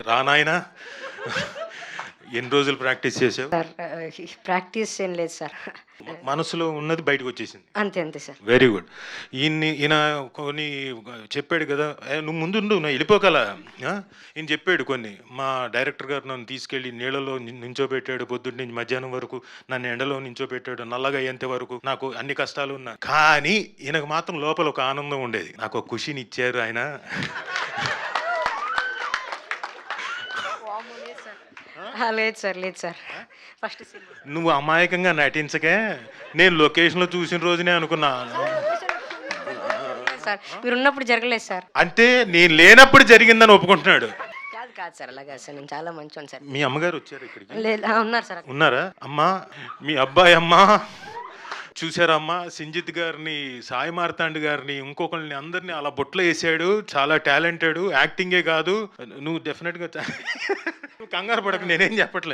రా నాయనా ఎన్ని రోజులు ప్రాక్టీస్ చేసావు? సార్ ప్రాక్టీస్ ఏం లేదు సార్. మనసులో ఉన్నది బయటకు వచ్చేసింది. అంతే అంతే సార్. Very good. ఈయన కొన్ని చెప్పాడు కదా, నువ్వు ముందుండు, నువ్వు వెళ్ళిపోగల. ఈయన చెప్పాడు కొన్ని. మా డైరెక్టర్ గారు నన్ను తీసుకెళ్ళి నీళ్ళలో నించోబెట్టాడు, పొద్దున్న నుంచి మధ్యాహ్నం వరకు నన్ను ఎండలో నించోబెట్టాడు, నల్లగా అయ్యేంత వరకు నాకు అన్ని కష్టాలు ఉన్నా. కానీ ఈయనకు మాత్రం లోపల ఒక ఆనందం ఉండేది. నాకు ఒక ఖుషిని ఇచ్చారు ఆయన. లేదు సార్ లేదు సార్. ఫస్ట్ నువ్వు అమాయకంగా నటించకే, నేను లొకేషన్లో చూసిన రోజునే అనుకున్నా. సార్ మీరు ఉన్నప్పుడు జరగలేదు సార్. అంటే నేను లేనప్పుడు జరిగిందని ఒప్పుకుంటున్నాడు. కాదు కాదు సార్, అలాగా సార్ నేను చాలా మంచివాడిని సార్. మీ అమ్మగారు వచ్చారు ఇక్కడికి? లేదు ఉన్నారు సార్. ఉన్నారా? అమ్మా, మీ అబ్బాయి అమ్మా చూసారమ్మా, సింజిత్ గారిని, సాయి మార్తాండ్ గారిని, ఇంకొకరిని అందరినీ అలా బొట్లో వేసాడు. చాలా టాలెంటెడ్, యాక్టింగే కాదు. నువ్వు డెఫినెట్గా నువ్వు కంగారు పడకు, నేనేం చెప్పట్లేదు.